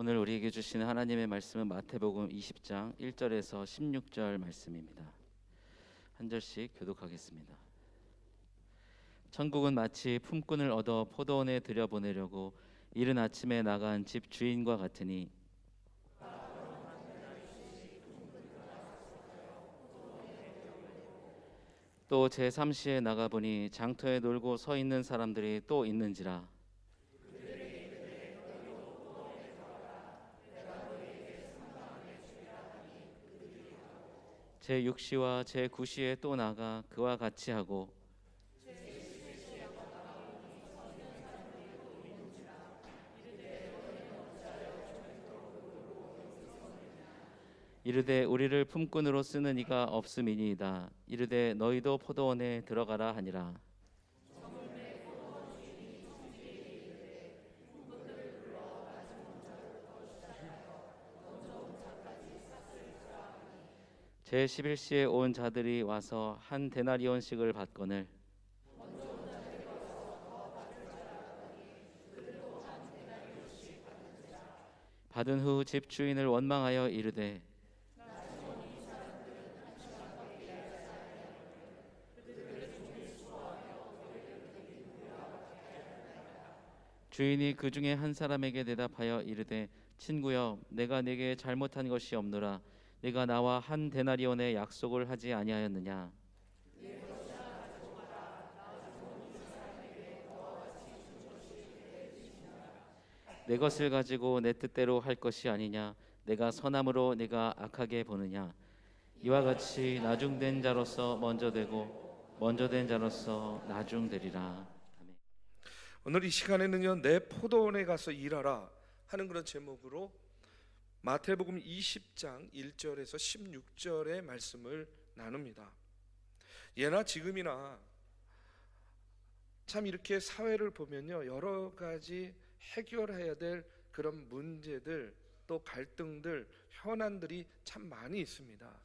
오늘 우리에게 주시는 하나님의 말씀은 마태복음 20장 1절에서 16절 말씀입니다. 한 절씩 교독하겠습니다. 천국은 마치 품꾼을 얻어 포도원에 들여보내려고 이른 아침에 나간 집 주인과 같으니 또 제3시에 나가보니 장터에 놀고 서 있는 사람들이 또 있는지라. 제6시와 제9시에 또 나가 그와 같이 하고 이르되 우리를 품꾼으로 쓰는 이가 없음이니이다. 이르되 너희도 포도원에 들어가라 하니라. 제11시에 온 자들이 와서 한 데나리온씩을 받거늘 받은 후 집주인을 원망하여 이르되 주인이 그 중에 한 사람에게 대답하여 이르되 친구여 내가 네게 잘못한 것이 없노라. 네가 나와 한 데나리온의 약속을 하지 아니하였느냐. 내 것을 가지고 내 뜻대로 할 것이 아니냐. 내가 선함으로 네가 악하게 보느냐. 이와 같이 나중된 자로서 먼저 되고 먼저 된 자로서 나중되리라. 아멘. 오늘 이 시간에는요, 내 포도원에 가서 일하라 하는 그런 제목으로 마태복음 20장 1절에서 16절의 말씀을 나눕니다. 예나 지금이나 참 이렇게 사회를 보면요, 여러 가지 해결해야 될 그런 문제들, 또 갈등들, 현안들이 참 많이 있습니다.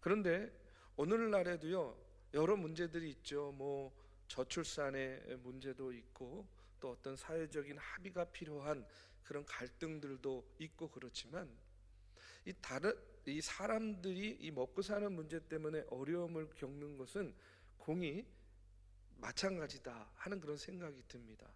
그런데 오늘날에도요, 여러 문제들이 있죠. 저출산의 문제도 있고, 또 어떤 사회적인 합의가 필요한 그런 갈등들도 있고 그렇지만, 이 사람들이 이 먹고 사는 문제 때문에 어려움을 겪는 것은 공이 마찬가지다 하는 그런 생각이 듭니다.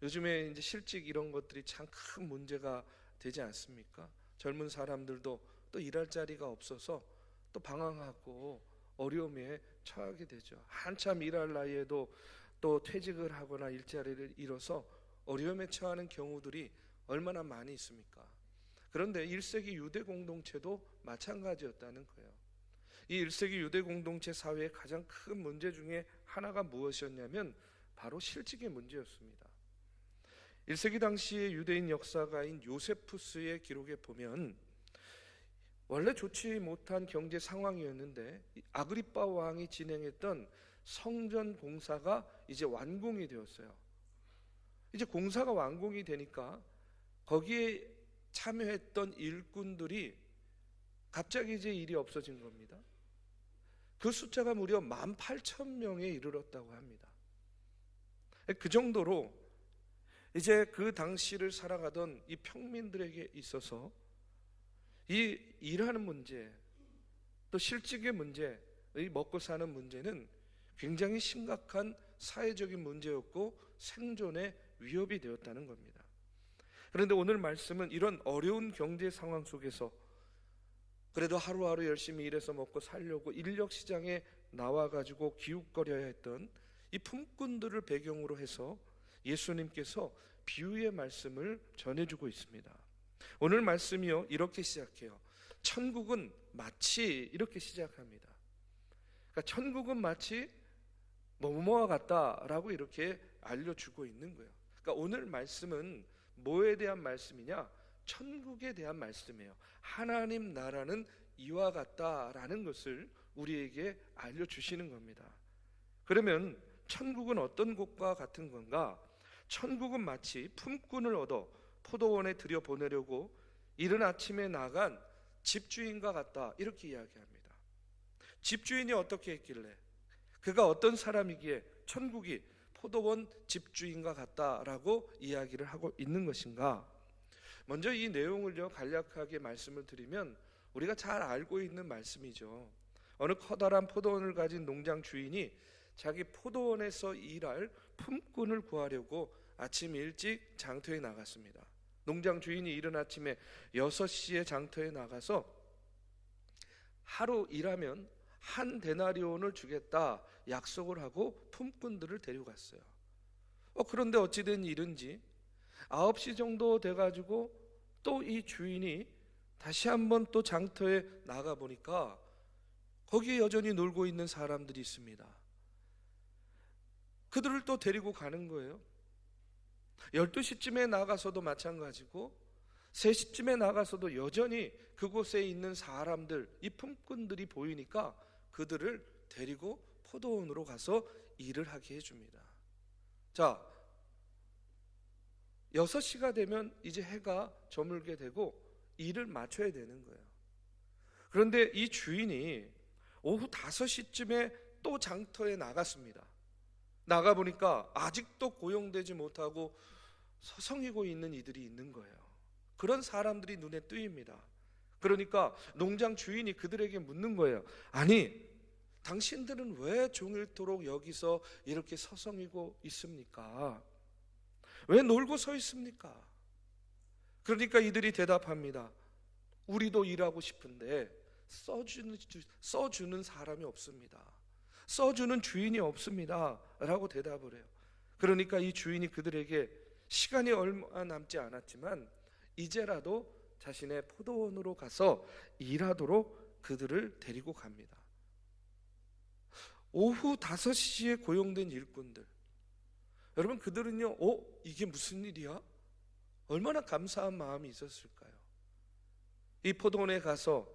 요즘에 이제 실직 이런 것들이 참 큰 문제가 되지 않습니까? 젊은 사람들도 또 일할 자리가 없어서 또 방황하고 어려움에 처하게 되죠. 한참 일할 나이에도 또 퇴직을 하거나 일자리를 잃어서 어려움에 처하는 경우들이 얼마나 많이 있습니까? 그런데 1세기 유대 공동체도 마찬가지였다는 거예요. 이 1세기 유대 공동체 사회의 가장 큰 문제 중에 하나가 무엇이었냐면 바로 실직의 문제였습니다. 1세기 당시의 유대인 역사가인 요세푸스의 기록에 보면 원래 좋지 못한 경제 상황이었는데 아그리빠 왕이 진행했던 성전 공사가 이제 완공이 되었어요. 이제 공사가 완공이 되니까 거기에 참여했던 일꾼들이 갑자기 이제 일이 없어진 겁니다. 그 숫자가 무려 18,000명에 이르렀다고 합니다. 그 정도로 이제 그 당시를 살아가던 이 평민들에게 있어서 이 일하는 문제, 또 실직의 문제, 이 먹고 사는 문제는 굉장히 심각한 사회적인 문제였고 생존의 위협이 되었다는 겁니다. 그런데 오늘 말씀은 이런 어려운 경제 상황 속에서 그래도 하루하루 열심히 일해서 먹고 살려고 인력 시장에 나와가지고 기웃거려야 했던 이 품꾼들을 배경으로 해서 예수님께서 비유의 말씀을 전해주고 있습니다. 오늘 말씀이요, 이렇게 시작해요. 천국은 마치, 이렇게 시작합니다. 그러니까 천국은 마치 뭐뭐와 같다라고 이렇게 알려주고 있는 거예요. 그러니까 오늘 말씀은 뭐에 대한 말씀이냐? 천국에 대한 말씀이에요. 하나님 나라는 이와 같다라는 것을 우리에게 알려주시는 겁니다. 그러면 천국은 어떤 곳과 같은 건가? 천국은 마치 품꾼을 얻어 포도원에 들여보내려고 이른 아침에 나간 집주인과 같다, 이렇게 이야기합니다. 집주인이 어떻게 했길래, 그가 어떤 사람이기에 천국이 포도원 집주인과 같다라고 이야기를 하고 있는 것인가? 먼저 이 내용을요 간략하게 말씀을 드리면 우리가 잘 알고 있는 말씀이죠. 어느 커다란 포도원을 가진 농장 주인이 자기 포도원에서 일할 품꾼을 구하려고 아침 일찍 장터에 나갔습니다. 농장 주인이 이른 아침에 6시에 장터에 나가서 하루 일하면 한 데나리온을 주겠다 약속을 하고 품꾼들을 데려갔어요. 그런데 어찌된 일인지 9시 정도 돼가지고 또 이 주인이 다시 한번 또 장터에 나가 보니까 거기에 여전히 놀고 있는 사람들이 있습니다. 그들을 또 데리고 가는 거예요. 12시쯤에 나가서도 마찬가지고 3시쯤에 나가서도 여전히 그곳에 있는 사람들, 이 품꾼들이 보이니까 그들을 데리고 포도원으로 가서 일을 하게 해줍니다. 자, 6시가 되면 이제 해가 저물게 되고 일을 마쳐야 되는 거예요. 그런데 이 주인이 오후 5시쯤에 또 장터에 나갔습니다. 나가보니까 아직도 고용되지 못하고 서성이고 있는 이들이 있는 거예요. 그런 사람들이 눈에 띄입니다. 그러니까 농장 주인이 그들에게 묻는 거예요. 아니, 당신들은 왜 종일토록 여기서 이렇게 서성이고 있습니까? 왜 놀고 서 있습니까? 그러니까 이들이 대답합니다. 우리도 일하고 싶은데 써주는 사람이 없습니다. 써주는 주인이 없습니다 라고 대답을 해요. 그러니까 이 주인이 그들에게 시간이 얼마 남지 않았지만 이제라도 자신의 포도원으로 가서 일하도록 그들을 데리고 갑니다. 오후 5시에 고용된 일꾼들, 여러분 그들은요 이게 무슨 일이야? 얼마나 감사한 마음이 있었을까요? 이 포도원에 가서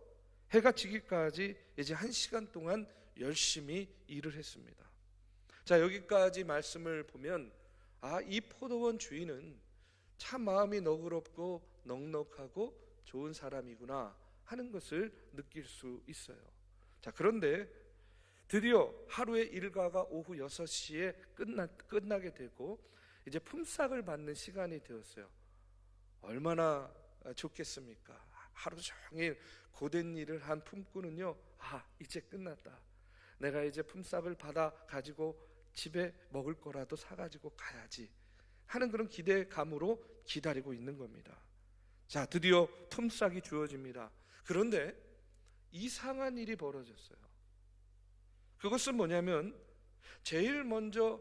해가 지기까지 이제 1시간 동안 열심히 일을 했습니다. 자, 여기까지 말씀을 보면 이 포도원 주인은 참 마음이 너그럽고 넉넉하고 좋은 사람이구나 하는 것을 느낄 수 있어요. 자, 그런데 드디어 하루의 일과가 오후 6시에 끝나게 되고 이제 품삯을 받는 시간이 되었어요. 얼마나 좋겠습니까? 하루 종일 고된 일을 한 품꾼은요, 이제 끝났다. 내가 이제 품삯을 받아 가지고 집에 먹을 거라도 사가지고 가야지 하는 그런 기대감으로 기다리고 있는 겁니다. 자, 드디어 품삯이 주어집니다. 그런데 이상한 일이 벌어졌어요. 그것은 뭐냐면 제일 먼저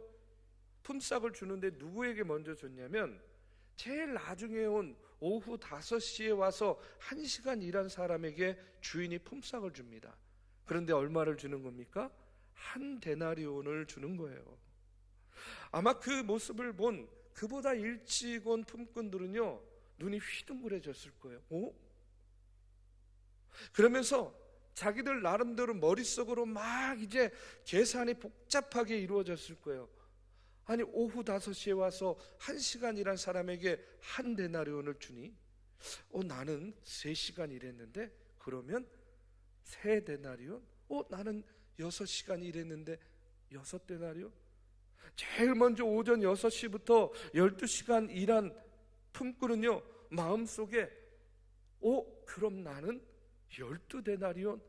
품삯을 주는데 누구에게 먼저 줬냐면 제일 나중에 온 오후 5시에 와서 1시간 일한 사람에게 주인이 품삯을 줍니다. 그런데 얼마를 주는 겁니까? 한 데나리온을 주는 거예요. 아마 그 모습을 본 그보다 일찍 온 품꾼들은요 눈이 휘둥그레졌을 거예요. 그러면서 자기들 나름대로 머릿속으로 막 이제 계산이 복잡하게 이루어졌을 거예요. 아니, 오후 5시에 와서 1시간 일한 사람에게 한 데나리온을 주니 나는 3시간 일했는데 그러면 3데나리온? 나는 6시간 일했는데 6데나리온? 제일 먼저 오전 6시부터 12시간 일한 품꾼은요 마음속에 그럼 나는 12데나리온?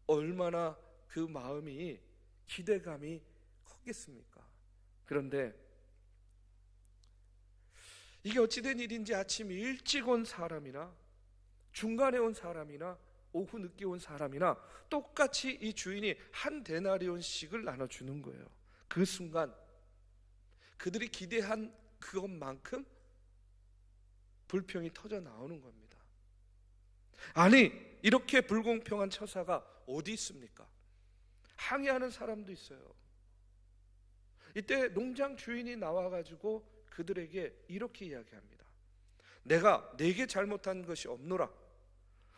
얼마나 그 마음이 기대감이 컸겠습니까? 그런데 이게 어찌된 일인지 아침 일찍 온 사람이나 중간에 온 사람이나 오후 늦게 온 사람이나 똑같이 이 주인이 한 데나리온씩을 나눠주는 거예요. 그 순간 그들이 기대한 그것만큼 불평이 터져 나오는 겁니다. 아니, 이렇게 불공평한 처사가 어디 있습니까? 항의하는 사람도 있어요. 이때 농장 주인이 나와가지고 그들에게 이렇게 이야기합니다. 내가 네게 잘못한 것이 없노라.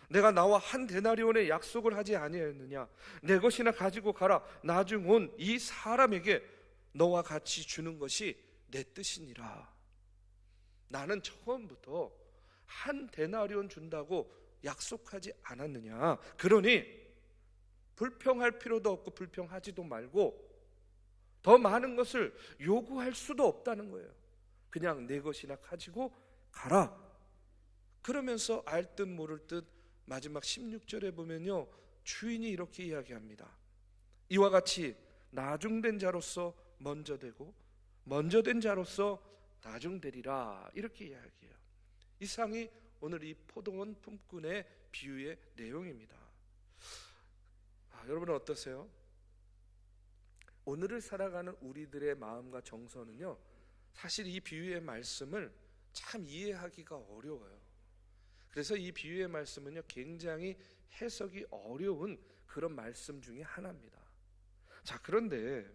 내가 나와 한 데나리온의 약속을 하지 아니하였느냐? 내 것이나 가지고 가라. 나중 온 이 사람에게 너와 같이 주는 것이 내 뜻이니라. 나는 처음부터 한 데나리온 준다고 약속하지 않았느냐? 그러니 불평할 필요도 없고 불평하지도 말고 더 많은 것을 요구할 수도 없다는 거예요. 그냥 내 것이나 가지고 가라. 그러면서 알 듯 모를 듯 마지막 16절에 보면요, 주인이 이렇게 이야기합니다. 이와 같이 나중된 자로서 먼저 되고 먼저 된 자로서 나중되리라, 이렇게 이야기해요. 이상이 오늘 이 포도원 품꾼의 비유의 내용입니다. 여러분은 어떠세요? 오늘을 살아가는 우리들의 마음과 정서는요, 사실 이 비유의 말씀을 참 이해하기가 어려워요. 그래서 이 비유의 말씀은요, 굉장히 해석이 어려운 그런 말씀 중에 하나입니다. 자, 그런데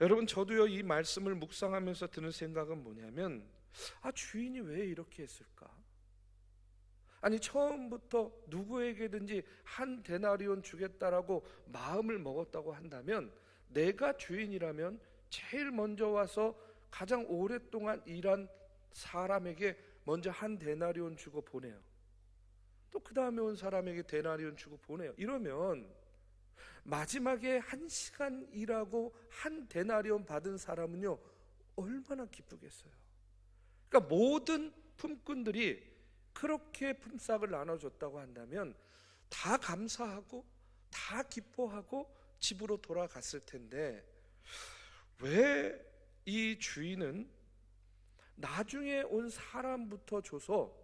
여러분, 저도요, 이 말씀을 묵상하면서 드는 생각은 뭐냐면, 주인이 왜 이렇게 했을까? 아니, 처음부터 누구에게든지 한 데나리온 주겠다라고 마음을 먹었다고 한다면, 내가 주인이라면 제일 먼저 와서 가장 오랫동안 일한 사람에게 먼저 한 데나리온 주고 보내요. 또 그 다음에 온 사람에게 데나리온 주고 보내요. 이러면 마지막에 1시간 일하고 한 데나리온 받은 사람은요, 얼마나 기쁘겠어요. 그러니까 모든 품꾼들이 그렇게 품삯을 나눠줬다고 한다면 다 감사하고 다 기뻐하고 집으로 돌아갔을 텐데, 왜 이 주인은 나중에 온 사람부터 줘서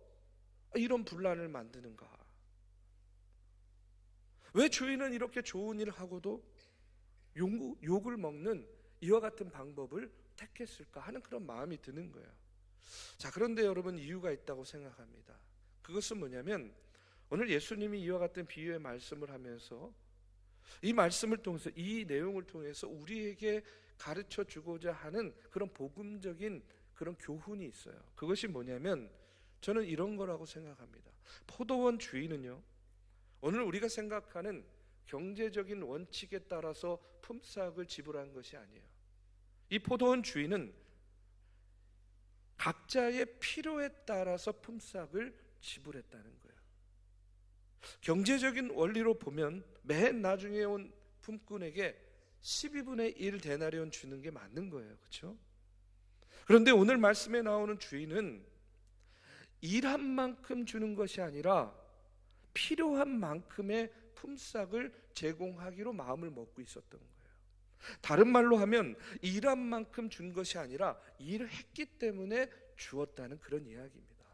이런 분란을 만드는가? 왜 주인은 이렇게 좋은 일을 하고도 욕을 먹는 이와 같은 방법을 택했을까 하는 그런 마음이 드는 거예요. 자, 그런데 여러분, 이유가 있다고 생각합니다. 그것은 뭐냐면, 오늘 예수님이 이와 같은 비유의 말씀을 하면서 이 말씀을 통해서, 이 내용을 통해서 우리에게 가르쳐 주고자 하는 그런 복음적인 그런 교훈이 있어요. 그것이 뭐냐면, 저는 이런 거라고 생각합니다. 포도원 주인은요, 오늘 우리가 생각하는 경제적인 원칙에 따라서 품삯을 지불한 것이 아니에요. 이 포도원 주인은 각자의 필요에 따라서 품삯을 지불했다는 거예요. 경제적인 원리로 보면 맨 나중에 온 품꾼에게 12분의 1 데나리온 주는 게 맞는 거예요. 그렇죠? 그런데 오늘 말씀에 나오는 주인은 일한 만큼 주는 것이 아니라 필요한 만큼의 품삯을 제공하기로 마음을 먹고 있었던 거예요. 다른 말로 하면 일한 만큼 준 것이 아니라 일을 했기 때문에 주었다는 그런 이야기입니다.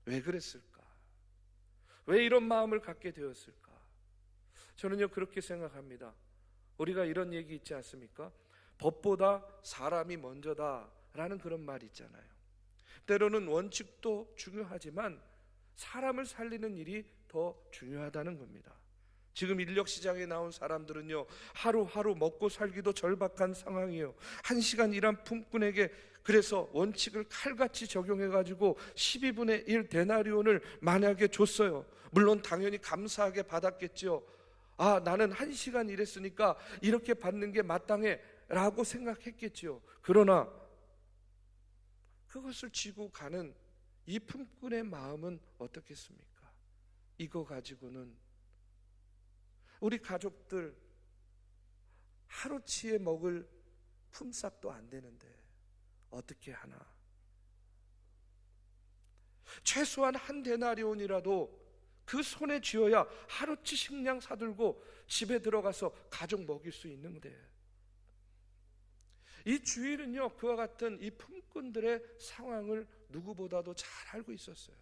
왜 그랬을까? 왜 이런 마음을 갖게 되었을까? 저는요, 그렇게 생각합니다. 우리가 이런 얘기 있지 않습니까? 법보다 사람이 먼저다라는 그런 말이 있잖아요. 때로는 원칙도 중요하지만 사람을 살리는 일이 더 중요하다는 겁니다. 지금 인력시장에 나온 사람들은요, 하루하루 먹고 살기도 절박한 상황이에요. 1시간 일한 품꾼에게 그래서 원칙을 칼같이 적용해가지고 12분의 1 데나리온을 만약에 줬어요. 물론 당연히 감사하게 받았겠죠. 나는 1시간 일했으니까 이렇게 받는 게 마땅해 라고 생각했겠죠. 그러나 그것을 지고 가는 이 품꾼의 마음은 어떻겠습니까? 이거 가지고는 우리 가족들 하루치에 먹을 품삯도 안 되는데 어떻게 하나? 최소한 한 데나리온이라도 그 손에 쥐어야 하루치 식량 사들고 집에 들어가서 가족 먹일 수 있는데, 이 주인은요, 그와 같은 이 품꾼들의 상황을 누구보다도 잘 알고 있었어요.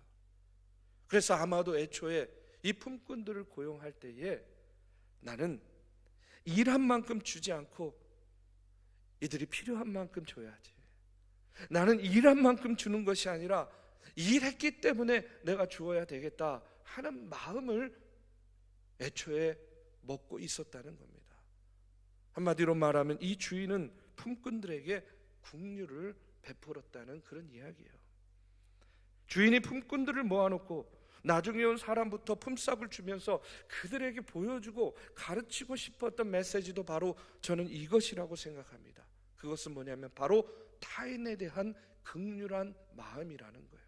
그래서 아마도 애초에 이 품꾼들을 고용할 때에 나는 일한 만큼 주지 않고 이들이 필요한 만큼 줘야지, 나는 일한 만큼 주는 것이 아니라 일했기 때문에 내가 주어야 되겠다 하는 마음을 애초에 먹고 있었다는 겁니다. 한마디로 말하면 이 주인은 품꾼들에게 긍휼을 베풀었다는 그런 이야기예요. 주인이 품꾼들을 모아놓고 나중에 온 사람부터 품삯을 주면서 그들에게 보여주고 가르치고 싶었던 메시지도 바로 저는 이것이라고 생각합니다. 그것은 뭐냐면 바로 타인에 대한 긍휼한 마음이라는 거예요.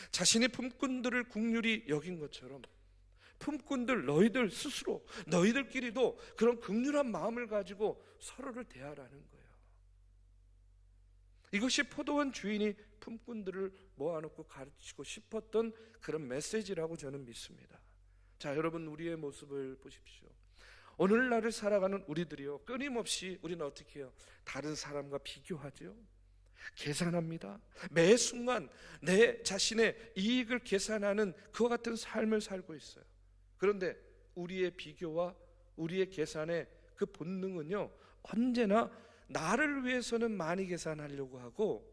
자신이 품꾼들을 긍휼히 여긴 것처럼 품꾼들, 너희들 스스로, 너희들끼리도 그런 긍휼한 마음을 가지고 서로를 대하라는 거예요. 이것이 포도원 주인이 품꾼들을 모아놓고 가르치고 싶었던 그런 메시지라고 저는 믿습니다. 자, 여러분, 우리의 모습을 보십시오. 오늘날을 살아가는 우리들이요, 끊임없이 우리는 어떻게 해요? 다른 사람과 비교하죠. 계산합니다. 매 순간 내 자신의 이익을 계산하는 그와 같은 삶을 살고 있어요. 그런데 우리의 비교와 우리의 계산의 그 본능은요, 언제나 나를 위해서는 많이 계산하려고 하고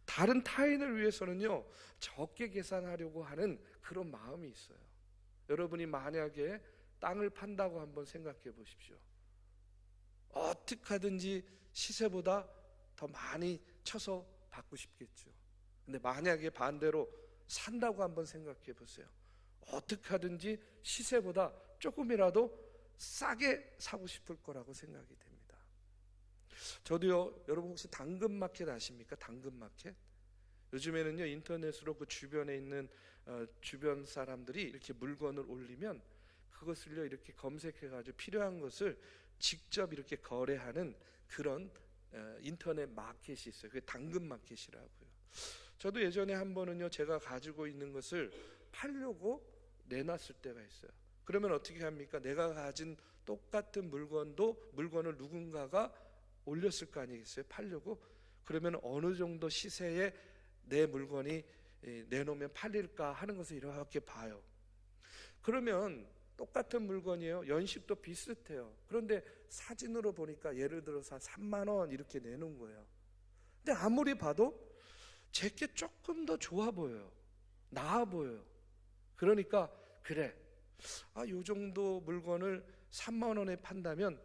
다른 타인을 위해서는요 적게 계산하려고 하는 그런 마음이 있어요. 여러분이 만약에 땅을 판다고 한번 생각해 보십시오. 어떻게 하든지 시세보다 더 많이 쳐서 받고 싶겠죠. 근데 만약에 반대로 산다고 한번 생각해 보세요. 어떻게 하든지 시세보다 조금이라도 싸게 사고 싶을 거라고 생각이 됩니다. 저도요, 여러분 혹시 당근마켓 아십니까? 당근마켓? 요즘에는요 인터넷으로 그 주변에 있는 주변 사람들이 이렇게 물건을 올리면 그것을요 이렇게 검색해가지고 필요한 것을 직접 이렇게 거래하는 그런 인터넷 마켓이 있어요. 그게 당근마켓이라고요. 저도 예전에 한 번은요 제가 가지고 있는 것을 팔려고 내놨을 때가 있어요. 그러면 어떻게 합니까? 내가 가진 똑같은 물건을 누군가가 올렸을 거 아니겠어요? 팔려고. 그러면 어느 정도 시세에 내 물건이 내놓으면 팔릴까 하는 것을 이렇게 봐요. 그러면 똑같은 물건이에요. 연식도 비슷해요. 그런데 사진으로 보니까 예를 들어서 3만 원 이렇게 내놓은 거예요. 근데 아무리 봐도 제게 조금 더 좋아 보여요. 나아 보여요. 그러니까 그래, 요 정도 물건을 3만 원에 판다면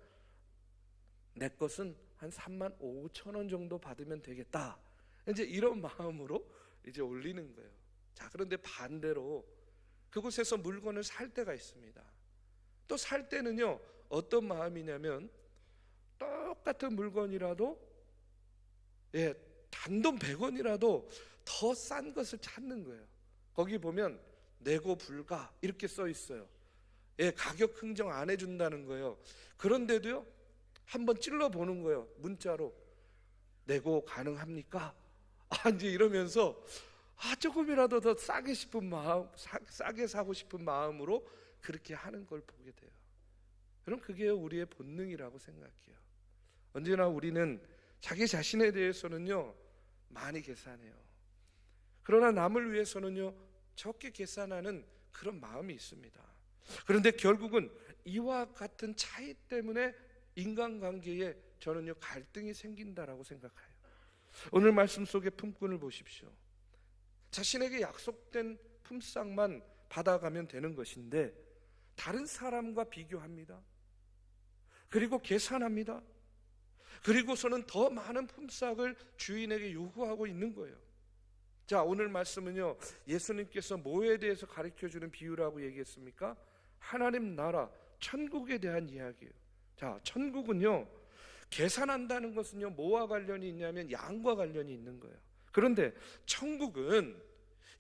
내 것은 한 3만 5천 원 정도 받으면 되겠다. 이제 이런 마음으로 이제 올리는 거예요. 자, 그런데 반대로 그곳에서 물건을 살 때가 있습니다. 또 살 때는요 어떤 마음이냐면 똑같은 물건이라도 단돈 100원이라도 더 싼 것을 찾는 거예요. 거기 보면 내고 불가 이렇게 써 있어요. 가격 흥정 안 해준다는 거예요. 그런데도요 한번 찔러 보는 거예요. 문자로 내고 가능합니까? 이제 이러면서 조금이라도 더 싸게 싶은 마음, 싸게 사고 싶은 마음으로 그렇게 하는 걸 보게 돼요. 여러분, 그게 우리의 본능이라고 생각해요. 언제나 우리는 자기 자신에 대해서는요 많이 계산해요. 그러나 남을 위해서는요 적게 계산하는 그런 마음이 있습니다. 그런데 결국은 이와 같은 차이 때문에 인간관계에 저는요 갈등이 생긴다라고 생각해요. 오늘 말씀 속의 품꾼을 보십시오. 자신에게 약속된 품삯만 받아가면 되는 것인데 다른 사람과 비교합니다. 그리고 계산합니다. 그리고서는 더 많은 품삯을 주인에게 요구하고 있는 거예요. 자, 오늘 말씀은요 예수님께서 뭐에 대해서 가르쳐주는 비유라고 얘기했습니까? 하나님 나라 천국에 대한 이야기예요. 자, 천국은요 계산한다는 것은요 뭐와 관련이 있냐면 양과 관련이 있는 거예요. 그런데 천국은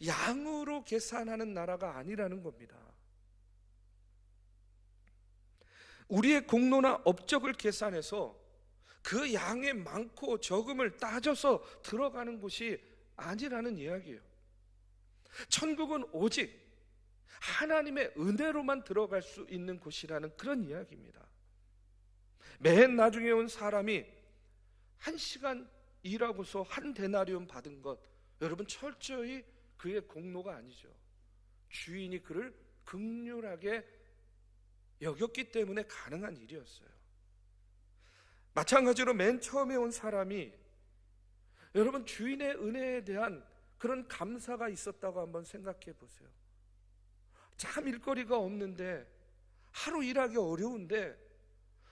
양으로 계산하는 나라가 아니라는 겁니다. 우리의 공로나 업적을 계산해서 그 양의 많고 적음을 따져서 들어가는 곳이 아니라는 이야기예요. 천국은 오직 하나님의 은혜로만 들어갈 수 있는 곳이라는 그런 이야기입니다. 맨 나중에 온 사람이 1시간 일하고서 한 데나리온 받은 것, 여러분 철저히 그의 공로가 아니죠. 주인이 그를 긍휼하게 여겼기 때문에 가능한 일이었어요. 마찬가지로 맨 처음에 온 사람이 여러분 주인의 은혜에 대한 그런 감사가 있었다고 한번 생각해 보세요. 참 일거리가 없는데, 하루 일하기 어려운데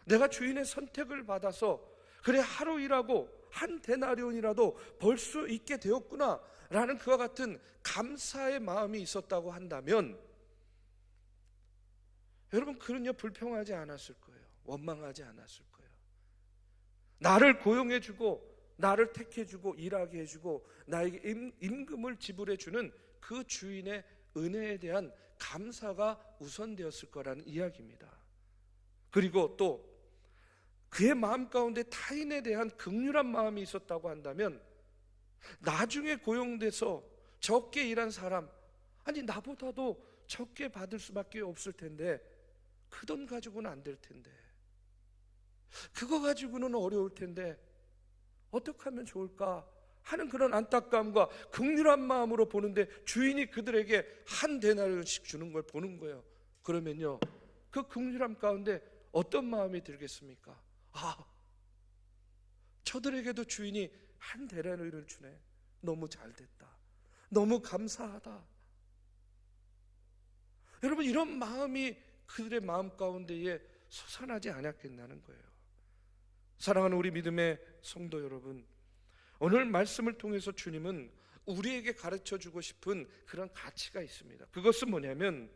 내가 주인의 선택을 받아서 그래 하루 일하고 한 데나리온이라도 벌 수 있게 되었구나 라는 그와 같은 감사의 마음이 있었다고 한다면 여러분 그는요 불평하지 않았을 거예요. 원망하지 않았을 거예요. 나를 고용해주고 나를 택해주고 일하게 해주고 나에게 임금을 지불해주는 그 주인의 은혜에 대한 감사가 우선되었을 거라는 이야기입니다. 그리고 또 그의 마음 가운데 타인에 대한 긍휼한 마음이 있었다고 한다면 나중에 고용돼서 적게 일한 사람, 아니 나보다도 적게 받을 수밖에 없을 텐데 그 돈 가지고는 안 될 텐데, 그거 가지고는 어려울 텐데 어떻게 하면 좋을까 하는 그런 안타까움과 긍휼한 마음으로 보는데, 주인이 그들에게 한 데나리온씩 주는 걸 보는 거예요. 그러면요, 그 긍휼함 가운데 어떤 마음이 들겠습니까? 아, 저들에게도 주인이 한 데나리온을 주네. 너무 잘됐다. 너무 감사하다. 여러분, 이런 마음이 그들의 마음 가운데에 솟아나지 않았겠냐는 거예요. 사랑하는 우리 믿음의 성도 여러분, 오늘 말씀을 통해서 주님은 우리에게 가르쳐주고 싶은 그런 가치가 있습니다. 그것은 뭐냐면,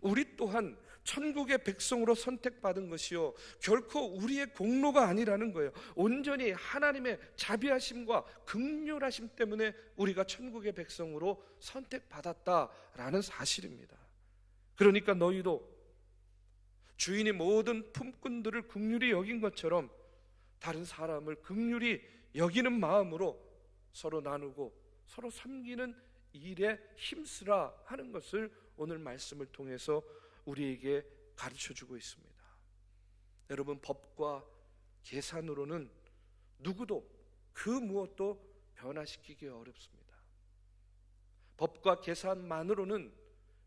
우리 또한 천국의 백성으로 선택받은 것이요, 결코 우리의 공로가 아니라는 거예요. 온전히 하나님의 자비하심과 긍휼하심 때문에 우리가 천국의 백성으로 선택받았다라는 사실입니다. 그러니까 너희도 주인이 모든 품꾼들을 긍휼히 여긴 것처럼 다른 사람을 긍휼히 여기는 마음으로 서로 나누고 서로 섬기는 일에 힘쓰라 하는 것을 오늘 말씀을 통해서 우리에게 가르쳐주고 있습니다. 여러분, 법과 계산으로는 누구도 그 무엇도 변화시키기 어렵습니다. 법과 계산만으로는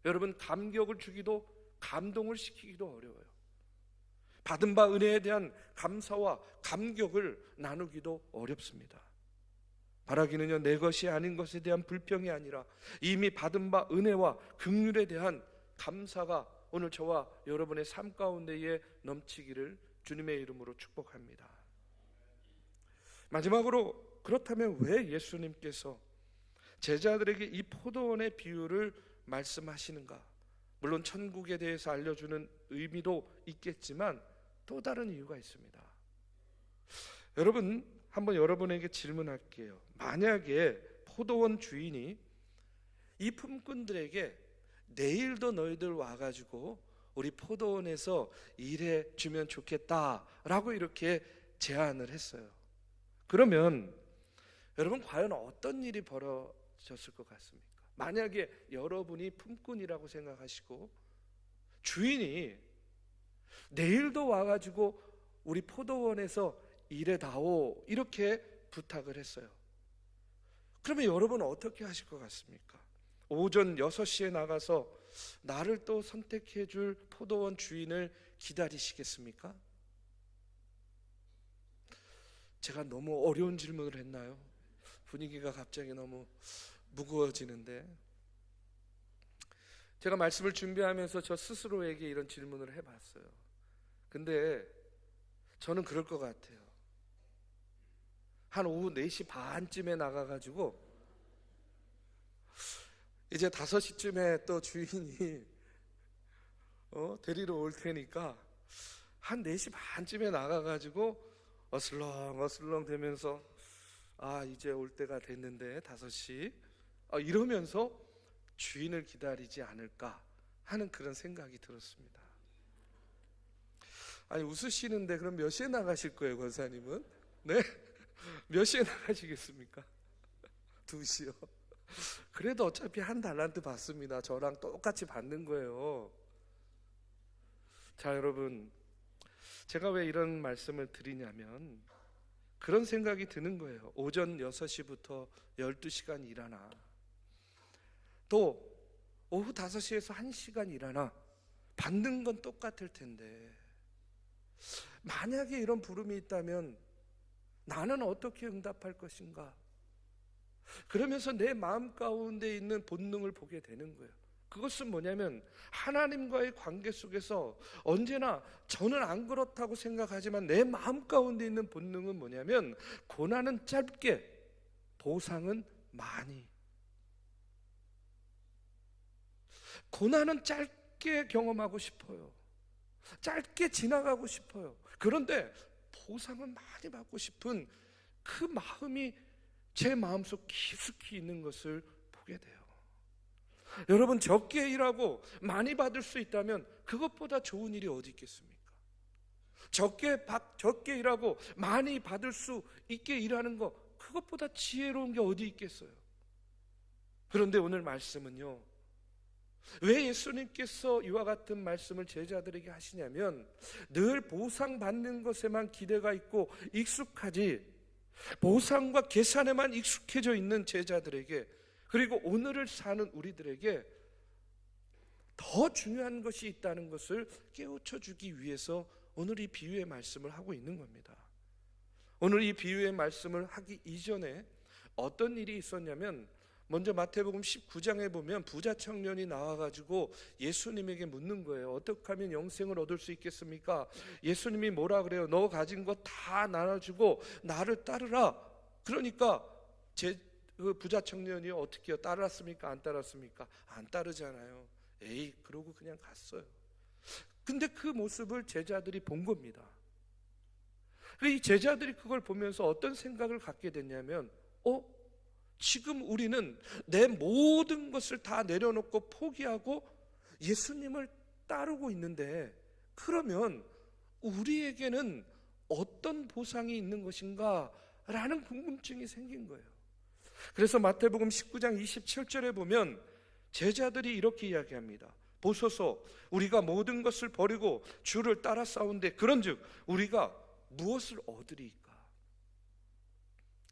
여러분, 감격을 주기도 감동을 시키기도 어려워요. 받은 바 은혜에 대한 감사와 감격을 나누기도 어렵습니다. 바라기는요, 내 것이 아닌 것에 대한 불평이 아니라 이미 받은 바 은혜와 긍휼에 대한 감사가 오늘 저와 여러분의 삶 가운데에 넘치기를 주님의 이름으로 축복합니다. 마지막으로, 그렇다면 왜 예수님께서 제자들에게 이 포도원의 비유를 말씀하시는가? 물론 천국에 대해서 알려주는 의미도 있겠지만 또 다른 이유가 있습니다. 여러분, 한번 여러분에게 질문할게요. 만약에 포도원 주인이 이 품꾼들에게 내일도 너희들 와가지고 우리 포도원에서 일해 주면 좋겠다라고 이렇게 제안을 했어요. 그러면 여러분, 과연 어떤 일이 벌어졌을 것 같습니까? 만약에 여러분이 품꾼이라고 생각하시고 주인이 내일도 와가지고 우리 포도원에서 일해다오 이렇게 부탁을 했어요. 그러면 여러분은 어떻게 하실 것 같습니까? 오전 6시에 나가서 나를 또 선택해 줄 포도원 주인을 기다리시겠습니까? 제가 너무 어려운 질문을 했나요? 분위기가 갑자기 너무 무거워지는데, 제가 말씀을 준비하면서 저 스스로에게 이런 질문을 해봤어요. 근데 저는 그럴 것 같아요. 한 오후 4시 반쯤에 나가가지고 이제 5시쯤에 또 주인이 데리러 올 테니까 한 4시 반쯤에 나가가지고 어슬렁어슬렁 되면서 이제 올 때가 됐는데 5시 이러면서 주인을 기다리지 않을까 하는 그런 생각이 들었습니다. 아니, 웃으시는데 그럼 몇 시에 나가실 거예요, 권사님은? 네? 몇 시에 나가시겠습니까? 2시요. 그래도 어차피 한 달란트 받습니다. 저랑 똑같이 받는 거예요. 자, 여러분, 제가 왜 이런 말씀을 드리냐면 그런 생각이 드는 거예요. 오전 6시부터 12시간 일하나, 또 오후 5시에서 1시간 일하나 받는 건 똑같을 텐데, 만약에 이런 부름이 있다면 나는 어떻게 응답할 것인가? 그러면서 내 마음 가운데 있는 본능을 보게 되는 거예요. 그것은 뭐냐면 하나님과의 관계 속에서 언제나 저는 안 그렇다고 생각하지만 내 마음 가운데 있는 본능은 뭐냐면 고난은 짧게, 보상은 많이. 고난은 짧게 경험하고 싶어요. 짧게 지나가고 싶어요. 그런데 보상은 많이 받고 싶은 그 마음이 제 마음속 깊숙이 있는 것을 보게 돼요. 여러분, 적게 일하고 많이 받을 수 있다면 그것보다 좋은 일이 어디 있겠습니까? 적게 일하고 많이 받을 수 있게 일하는 거, 그것보다 지혜로운 게 어디 있겠어요? 그런데 오늘 말씀은요, 왜 예수님께서 이와 같은 말씀을 제자들에게 하시냐면, 늘 보상받는 것에만 기대가 있고 익숙하지, 보상과 계산에만 익숙해져 있는 제자들에게, 그리고 오늘을 사는 우리들에게 더 중요한 것이 있다는 것을 깨우쳐 주기 위해서 오늘 이 비유의 말씀을 하고 있는 겁니다. 오늘 이 비유의 말씀을 하기 이전에 어떤 일이 있었냐면, 먼저 마태복음 19장에 보면 부자 청년이 나와가지고 예수님에게 묻는 거예요. 어떻게 하면 영생을 얻을 수 있겠습니까? 예수님이 뭐라 그래요? 너 가진 거 다 나눠주고 나를 따르라. 그러니까 그 부자 청년이 어떻게 해요? 따랐습니까? 안 따랐습니까? 안 따르잖아요. 에이, 그러고 그냥 갔어요. 근데 그 모습을 제자들이 본 겁니다. 이 제자들이 그걸 보면서 어떤 생각을 갖게 됐냐면, 지금 우리는 내 모든 것을 다 내려놓고 포기하고 예수님을 따르고 있는데, 그러면 우리에게는 어떤 보상이 있는 것인가? 라는 궁금증이 생긴 거예요. 그래서 마태복음 19장 27절에 보면 제자들이 이렇게 이야기합니다. 보소서, 우리가 모든 것을 버리고 주를 따라 싸운데 그런즉 우리가 무엇을 얻으리이까?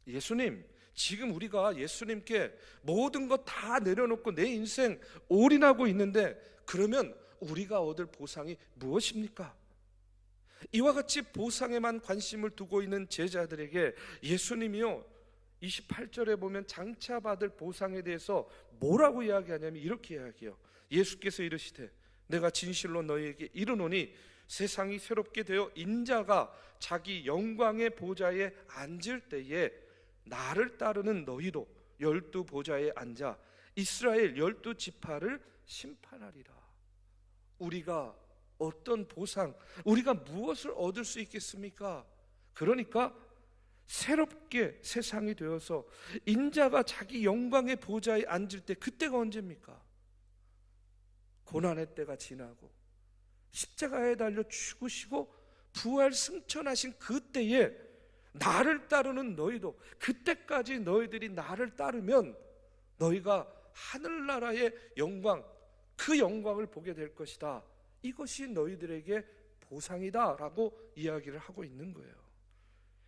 예수님, 지금 우리가 예수님께 모든 것 다 내려놓고 내 인생 올인하고 있는데, 그러면 우리가 얻을 보상이 무엇입니까? 이와 같이 보상에만 관심을 두고 있는 제자들에게 예수님이요, 28절에 보면 장차 받을 보상에 대해서 뭐라고 이야기하냐면 이렇게 이야기해요. 예수께서 이르시되 내가 진실로 너희에게 이르노니 세상이 새롭게 되어 인자가 자기 영광의 보좌에 앉을 때에 나를 따르는 너희도 12 보좌에 앉아 이스라엘 12 지파를 심판하리라. 우리가 어떤 보상, 우리가 무엇을 얻을 수 있겠습니까? 그러니까 새롭게 세상이 되어서 인자가 자기 영광의 보좌에 앉을 때, 그때가 언제입니까? 고난의 때가 지나고 십자가에 달려 죽으시고 부활 승천하신 그때에 나를 따르는 너희도, 그때까지 너희들이 나를 따르면 너희가 하늘나라의 영광, 그 영광을 보게 될 것이다. 이것이 너희들에게 보상이다 라고 이야기를 하고 있는 거예요.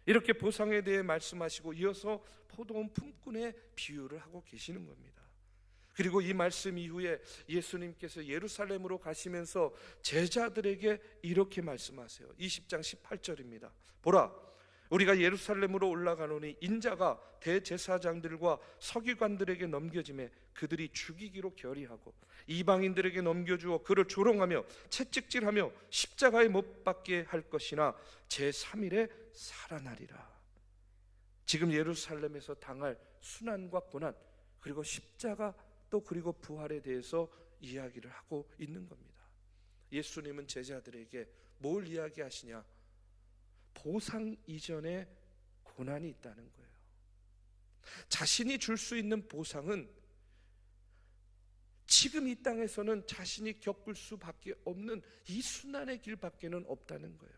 이렇게 보상에 대해 말씀하시고 이어서 포도원 품꾼의 비유를 하고 계시는 겁니다. 그리고 이 말씀 이후에 예수님께서 예루살렘으로 가시면서 제자들에게 이렇게 말씀하세요. 20장 18절입니다. 보라, 우리가 예루살렘으로 올라가노니 인자가 대제사장들과 서기관들에게 넘겨짐에 그들이 죽이기로 결의하고 이방인들에게 넘겨주어 그를 조롱하며 채찍질하며 십자가에 못 박게 할 것이나 제3일에 살아나리라. 지금 예루살렘에서 당할 순환과 고난, 그리고 십자가, 또 그리고 부활에 대해서 이야기를 하고 있는 겁니다. 예수님은 제자들에게 뭘 이야기하시냐? 보상 이전에 고난이 있다는 거예요. 자신이 줄 수 있는 보상은 지금 이 땅에서는 자신이 겪을 수밖에 없는 이 순환의 길밖에는 없다는 거예요.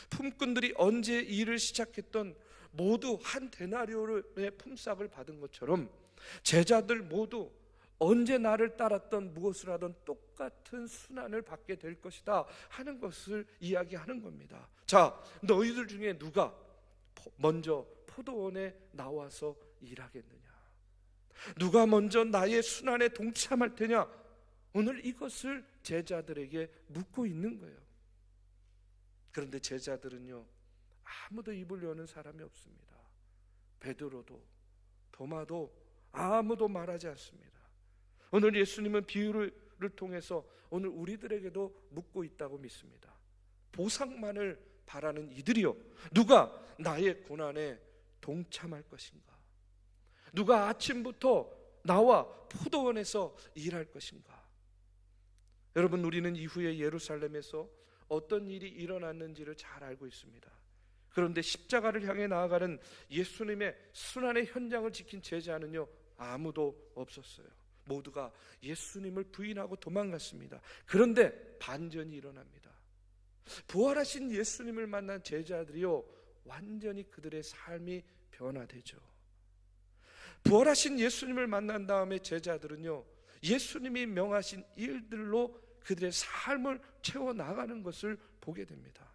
품꾼들이 언제 일을 시작했던 모두 한 데나리온의 품삯을 받은 것처럼 제자들 모두 언제 나를 따랐던 무엇을 하던 똑같은 순환을 받게 될 것이다 하는 것을 이야기하는 겁니다. 자, 너희들 중에 누가 먼저 포도원에 나와서 일하겠느냐? 누가 먼저 나의 순환에 동참할 테냐? 오늘 이것을 제자들에게 묻고 있는 거예요. 그런데 제자들은요, 아무도 입을 여는 사람이 없습니다. 베드로도 도마도 아무도 말하지 않습니다. 오늘 예수님은 비유를 통해서 오늘 우리들에게도 묻고 있다고 믿습니다. 보상만을 바라는 이들이요, 누가 나의 고난에 동참할 것인가? 누가 아침부터 나와 포도원에서 일할 것인가? 여러분, 우리는 이후에 예루살렘에서 어떤 일이 일어났는지를 잘 알고 있습니다. 그런데 십자가를 향해 나아가는 예수님의 순환의 현장을 지킨 제자는요, 아무도 없었어요. 모두가 예수님을 부인하고 도망갔습니다. 그런데 반전이 일어납니다. 부활하신 예수님을 만난 제자들이요, 완전히 그들의 삶이 변화되죠. 부활하신 예수님을 만난 다음에 제자들은요, 예수님이 명하신 일들로 그들의 삶을 채워나가는 것을 보게 됩니다.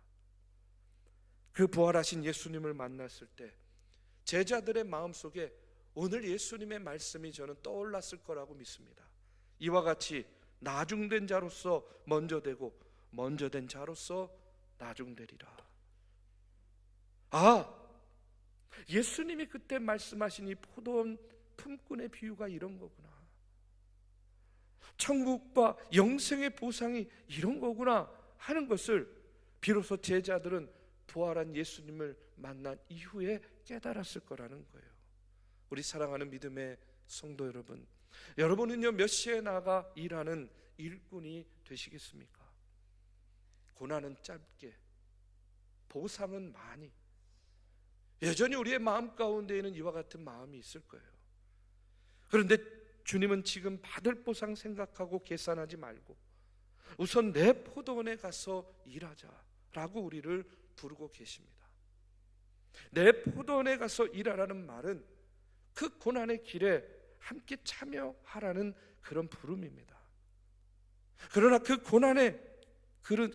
그 부활하신 예수님을 만났을 때 제자들의 마음속에 오늘 예수님의 말씀이 저는 떠올랐을 거라고 믿습니다. 이와 같이 나중된 자로서 먼저 되고 먼저 된 자로서 나중되리라. 예수님이 그때 말씀하신 이 포도원 품꾼의 비유가 이런 거구나. 천국과 영생의 보상이 이런 거구나 하는 것을 비로소 제자들은 부활한 예수님을 만난 이후에 깨달았을 거라는 거예요. 우리 사랑하는 믿음의 성도 여러분, 여러분은요 몇 시에 나가 일하는 일꾼이 되시겠습니까? 고난은 짧게, 보상은 많이. 여전히 우리의 마음 가운데에는 이와 같은 마음이 있을 거예요. 그런데 주님은 지금 받을 보상 생각하고 계산하지 말고 우선 내 포도원에 가서 일하자라고 우리를 부르고 계십니다. 내 포도원에 가서 일하라는 말은 그 고난의 길에 함께 참여하라는 그런 부름입니다. 그러나 그 고난의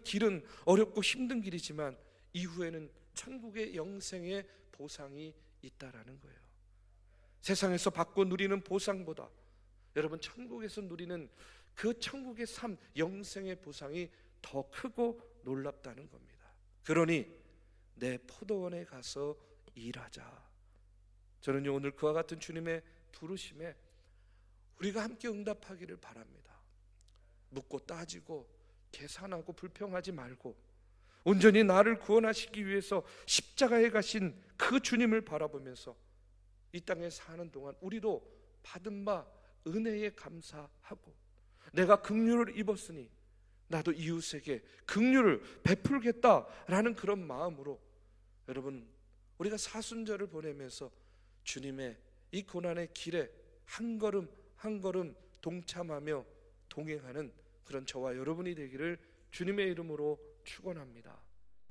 길은 어렵고 힘든 길이지만 이후에는 천국의 영생의 보상이 있다라는 거예요. 세상에서 받고 누리는 보상보다 여러분 천국에서 누리는 그 천국의 삶, 영생의 보상이 더 크고 놀랍다는 겁니다. 그러니 내 포도원에 가서 일하자. 저는 오늘 그와 같은 주님의 부르심에 우리가 함께 응답하기를 바랍니다. 묻고 따지고 계산하고 불평하지 말고 온전히 나를 구원하시기 위해서 십자가에 가신 그 주님을 바라보면서 이 땅에 사는 동안 우리도 받은 바 은혜에 감사하고 내가 긍휼을 입었으니 나도 이웃에게 긍휼을 베풀겠다라는 그런 마음으로 여러분 우리가 사순절을 보내면서 주님의 이 고난의 길에 한 걸음 한 걸음 동참하며 동행하는 그런 저와 여러분이 되기를 주님의 이름으로 축원합니다.